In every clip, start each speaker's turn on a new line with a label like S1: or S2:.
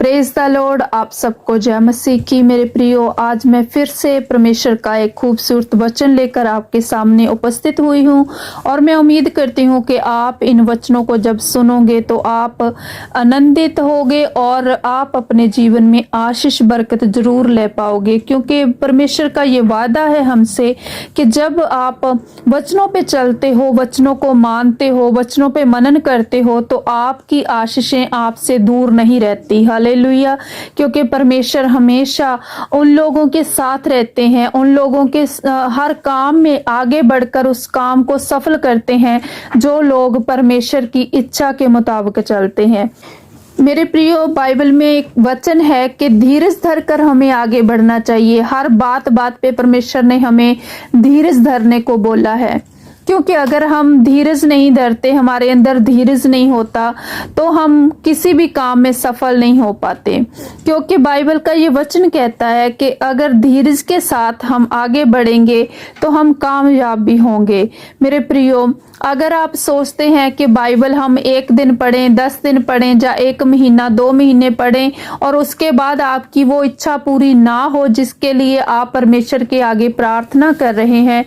S1: Praise the Lord. आप सबको जय मसीह की। मेरे प्रियो, आज मैं फिर से परमेश्वर का एक खूबसूरत वचन लेकर आपके सामने उपस्थित हुई हूँ और मैं उम्मीद करती हूँ कि आप इन वचनों को जब सुनोगे तो आप आनंदित होगे और आप अपने जीवन में आशीष बरकत जरूर ले पाओगे, क्योंकि परमेश्वर का ये वादा है हमसे कि जब आप वचनों पे चलते हो, वचनों को मानते हो, वचनों पे मनन करते हो तो आपकी आशीषें आपसे दूर नहीं रहती। हालेलुया। क्योंकि परमेश्वर हमेशा उन लोगों के साथ रहते हैं, उन लोगों के हर काम में आगे बढ़कर उस काम को सफल करते हैं जो लोग परमेश्वर की इच्छा के मुताबिक चलते हैं। मेरे प्रियो, बाइबल में एक वचन है कि धीरज धरकर हमें आगे बढ़ना चाहिए। हर बात बात पे परमेश्वर ने हमें धीरज धरने को बोला है, क्योंकि अगर हम धीरज नहीं धरते, हमारे अंदर धीरज नहीं होता तो हम किसी भी काम में सफल नहीं हो पाते। क्योंकि बाइबल का ये वचन कहता है कि अगर धीरज के साथ हम आगे बढ़ेंगे तो हम कामयाब भी होंगे। मेरे प्रियो, अगर आप सोचते हैं कि बाइबल हम एक दिन पढ़ें, 10 दिन पढ़ें या 1 महीना 2 महीने पढ़ें और उसके बाद आपकी वो इच्छा पूरी ना हो जिसके लिए आप परमेश्वर के आगे प्रार्थना कर रहे हैं,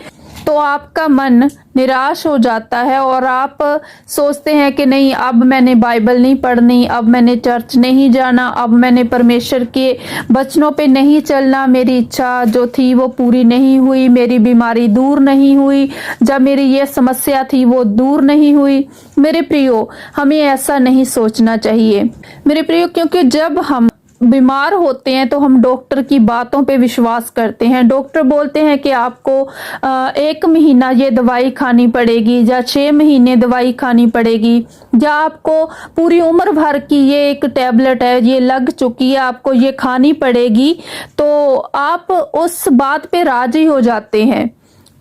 S1: तो आपका मन निराश हो जाता है और आप सोचते हैं कि नहीं, अब मैंने बाइबल नहीं पढ़नी, अब मैंने चर्च नहीं जाना, अब मैंने परमेश्वर के वचनों पे नहीं चलना, मेरी इच्छा जो थी वो पूरी नहीं हुई, मेरी बीमारी दूर नहीं हुई, जब मेरी ये समस्या थी वो दूर नहीं हुई। मेरे प्रियो, हमें ऐसा नहीं सोचना चाहिए मेरे प्रियो, क्योंकि जब हम बीमार होते हैं तो हम डॉक्टर की बातों पे विश्वास करते हैं। डॉक्टर बोलते हैं कि आपको 1 महीना ये दवाई खानी पड़ेगी या 6 महीने दवाई खानी पड़ेगी, या आपको पूरी उम्र भर की ये एक टैबलेट है, ये लग चुकी है, आपको ये खानी पड़ेगी, तो आप उस बात पे राजी हो जाते हैं,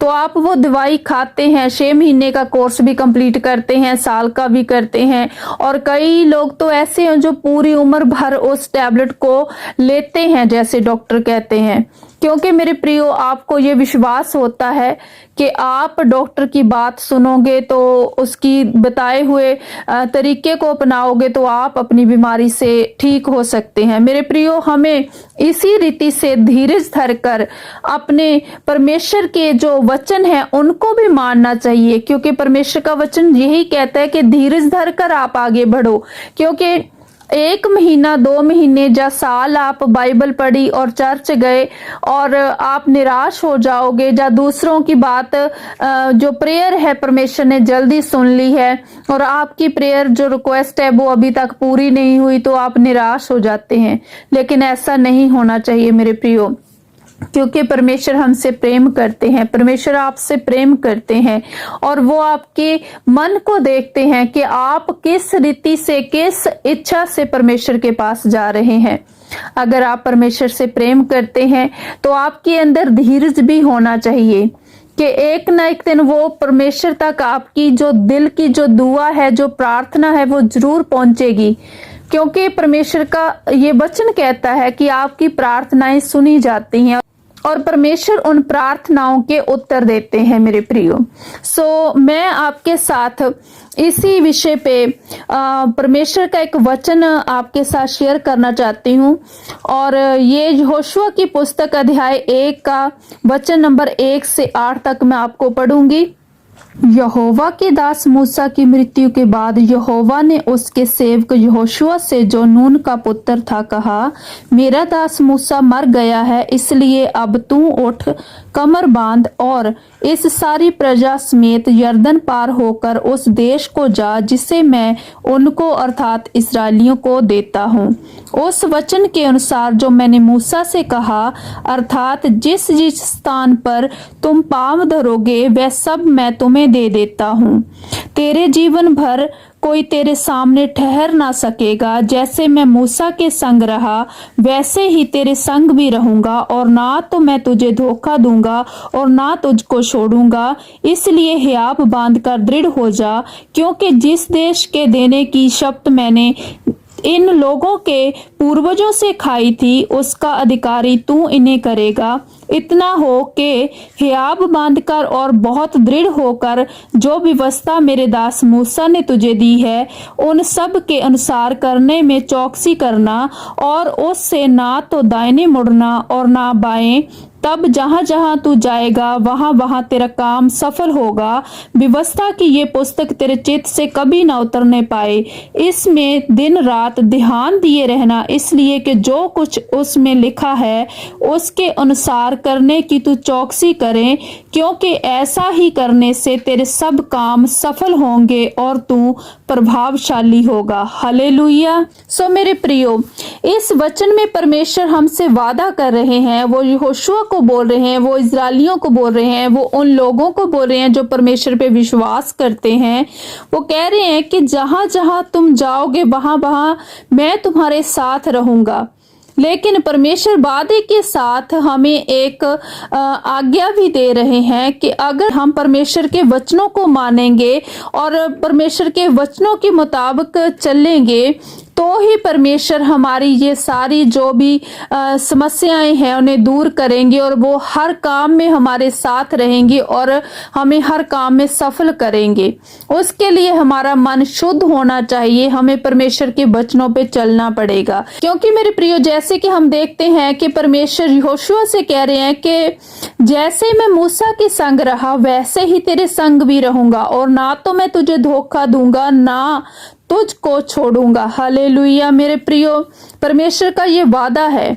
S1: तो आप वो दवाई खाते हैं। 6 महीने का कोर्स भी कंप्लीट करते हैं, साल का भी करते हैं, और कई लोग तो ऐसे हैं जो पूरी उम्र भर उस टैबलेट को लेते हैं जैसे डॉक्टर कहते हैं। क्योंकि मेरे प्रियो, आपको ये विश्वास होता है कि आप डॉक्टर की बात सुनोगे तो उसकी बताए हुए तरीके को अपनाओगे तो आप अपनी बीमारी से ठीक हो सकते हैं। मेरे प्रियो, हमें इसी रीति से धीरज धरकर अपने परमेश्वर के जो वचन है उनको भी मानना चाहिए, क्योंकि परमेश्वर का वचन यही कहता है कि धीरज धरकर आप आगे बढ़ो। क्योंकि 1 महीना 2 महीने या साल आप बाइबल पढ़ी और चर्च गए और आप निराश हो जाओगे, या दूसरों की बात जो प्रेयर है परमेश्वर ने जल्दी सुन ली है और आपकी प्रेयर जो रिक्वेस्ट है वो अभी तक पूरी नहीं हुई, तो आप निराश हो जाते हैं। लेकिन ऐसा नहीं होना चाहिए मेरे प्रियो, क्योंकि परमेश्वर हमसे प्रेम करते हैं, परमेश्वर आपसे प्रेम करते हैं और वो आपके मन को देखते हैं कि आप किस रीति से, किस इच्छा से परमेश्वर के पास जा रहे हैं। अगर आप परमेश्वर से प्रेम करते हैं तो आपके अंदर धीरज भी होना चाहिए कि एक ना एक दिन वो परमेश्वर तक आपकी जो दिल की जो दुआ है, जो प्रार्थना है, वो जरूर पहुंचेगी। क्योंकि परमेश्वर का ये वचन कहता है कि आपकी प्रार्थनाएं सुनी जाती हैं और परमेश्वर उन प्रार्थनाओं के उत्तर देते हैं मेरे प्रियो। मैं आपके साथ इसी विषय पे परमेश्वर का एक वचन आपके साथ शेयर करना चाहती हूँ, और ये यहोशुआ की पुस्तक अध्याय 1 का वचन नंबर 1 से 8 तक मैं आपको पढ़ूंगी। यहोवा के दास मूसा की मृत्यु के बाद यहोवा ने उसके सेवक यहोशुआ से, जो नून का पुत्र था, कहा, मेरा दास मूसा मर गया है, इसलिए अब तू उठ, कमर बांध और इस सारी प्रजा समेत यरदन पार होकर उस देश को जा जिसे मैं उनको अर्थात इस्राएलियों को देता हूँ। उस वचन के अनुसार जो मैंने मूसा से कहा, अर्थात जिस जिस स्थान पर तुम पाँव धरोगे वह सब मैं तुम्हें दे देता हूँ। तेरे जीवन भर कोई तेरे सामने ठहर ना सकेगा। जैसे मैं मूसा के संग रहा वैसे ही तेरे संग भी रहूंगा, और ना तो मैं तुझे धोखा दूंगा और ना तुझको छोड़ूंगा। इसलिए हियाव बांध कर दृढ़ हो जा, क्योंकि जिस देश के देने की शपथ मैंने इन लोगों के पूर्वजों से खाई थी उसका अधिकारी तू इन्हें करेगा। इतना हो कि हियाब बांधकर और बहुत दृढ़ होकर जो व्यवस्था मेरे दास मूसा ने तुझे दी है उन सब के अनुसार करने में चौकसी करना और उससे ना तो दाहिने मुड़ना और ना बाएं। तब जहां जहां तू जाएगा वहां वहां तेरा काम सफल होगा। व्यवस्था की ये पुस्तक तेरे चित्त से कभी ना उतरने पाए। इसमें दिन रात ध्यान दिए रहना, इसलिए कि जो कुछ उसमें लिखा है उसके अनुसार करने की तू चौकसी करे, क्योंकि ऐसा ही करने से तेरे सब काम सफल होंगे और तू प्रभावशाली होगा। हालेलुया। सो मेरे प्रियो, इस वचन में परमेश्वर हमसे वादा कर रहे हैं। वो यहोशुआ को बोल रहे हैं, वो इजरायलियों को बोल रहे हैं, वो उन लोगों को बोल रहे हैं जो परमेश्वर पे विश्वास करते हैं। वो कह रहे हैं कि जहां जहां तुम जाओगे वहां वहां मैं तुम्हारे साथ रहूंगा। लेकिन परमेश्वर वादे के साथ हमें एक आज्ञा भी दे रहे हैं कि अगर हम परमेश्वर के वचनों को मानेंगे और परमेश्वर के वचनों के मुताबिक चलेंगे तो ही परमेश्वर हमारी ये सारी जो भी समस्याएं हैं उन्हें दूर करेंगे और वो हर काम में हमारे साथ रहेंगे और हमें हर काम में सफल करेंगे। उसके लिए हमारा मन शुद्ध होना चाहिए, हमें परमेश्वर के वचनों पे चलना पड़ेगा। क्योंकि मेरे प्रियो, जैसे कि हम देखते हैं कि परमेश्वर यहोशुआ से कह रहे हैं कि जैसे मैं मूसा के संग रहा वैसे ही तेरे संग भी रहूंगा और ना तो मैं तुझे धोखा दूंगा ना तुझको छोड़ूंगा। हालेलुया। मेरे प्रियो, परमेश्वर का ये वादा है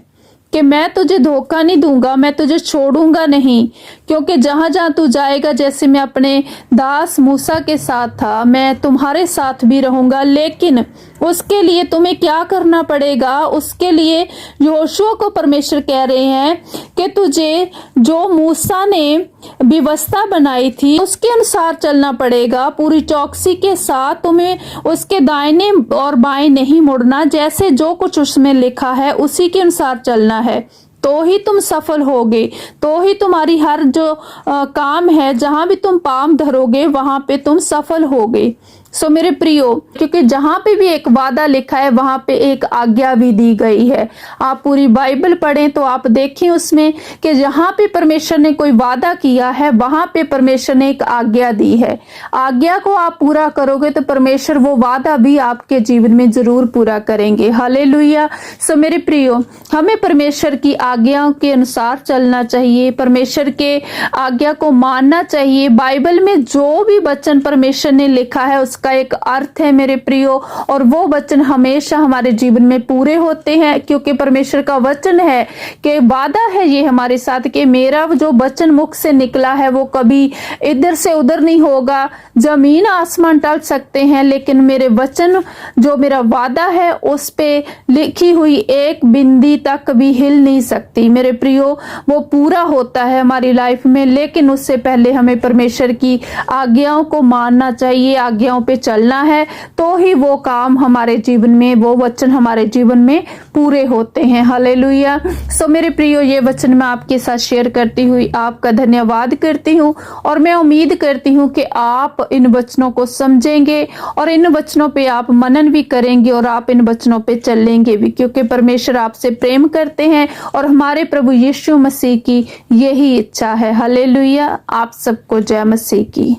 S1: कि मैं तुझे धोखा नहीं दूंगा, मैं तुझे छोड़ूंगा नहीं, क्योंकि जहां जहां तू जाएगा, जैसे मैं अपने दास मूसा के साथ था, मैं तुम्हारे साथ भी रहूंगा। लेकिन उसके लिए तुम्हें क्या करना पड़ेगा? उसके लिए यहोशुआ को परमेश्वर कह रहे हैं कि तुझे जो मूसा ने व्यवस्था बनाई थी उसके अनुसार चलना पड़ेगा। पूरी चौकसी के साथ तुम्हें उसके दाहिने और बाएं नहीं मुड़ना, जैसे जो कुछ उसमें लिखा है उसी के अनुसार चलना है, तो ही तुम सफल होगे, तो ही तुम्हारी हर जो काम है, जहां भी तुम पांव धरोगे वहां पे तुम सफल होगे। सो मेरे प्रियो, क्योंकि जहां पे भी एक वादा लिखा है वहां पे एक आज्ञा भी दी गई है। आप पूरी बाइबल पढ़ें तो आप देखें उसमें कि जहां पे परमेश्वर ने कोई वादा किया है वहां पे परमेश्वर ने एक आज्ञा दी है। आज्ञा को आप पूरा करोगे तो परमेश्वर वो वादा भी आपके जीवन में जरूर पूरा करेंगे। हालेलुया। सो मेरे प्रियो, हमें परमेश्वर की आज्ञाओं के अनुसार चलना चाहिए, परमेश्वर के आज्ञा को मानना चाहिए। बाइबल में जो भी वचन परमेश्वर ने लिखा है उसका एक अर्थ है मेरे प्रियो, और वो वचन हमेशा हमारे जीवन में पूरे होते हैं, क्योंकि परमेश्वर का वचन है कि वादा है ये हमारे साथ कि मेरा जो वचन मुख से निकला है वो कभी इधर से उधर नहीं होगा। जमीन आसमान टल सकते हैं लेकिन मेरे वचन, जो मेरा वादा है, उस पे लिखी हुई एक बिंदी तक भी हिल नहीं सकती। मेरे प्रियो, वो पूरा होता है हमारी लाइफ में, लेकिन उससे पहले हमें परमेश्वर की आज्ञाओं को मानना चाहिए, आज्ञाओं पे चलना है, तो ही वो काम हमारे जीवन में, वो वचन हमारे जीवन में पूरे होते हैं। हालेलुया। सो मेरे प्रियो, ये वचन मैं आपके साथ शेयर करती हुई आपका धन्यवाद करती हूँ और मैं उम्मीद करती हूँ कि आप इन वचनों को समझेंगे और इन वचनों पे आप मनन भी करेंगे और आप इन वचनों पे चलेंगे भी, क्योंकि परमेश्वर आपसे प्रेम करते हैं और हमारे प्रभु यीशु मसीह की यही इच्छा है। हालेलुया। आप सबको जय मसीह की।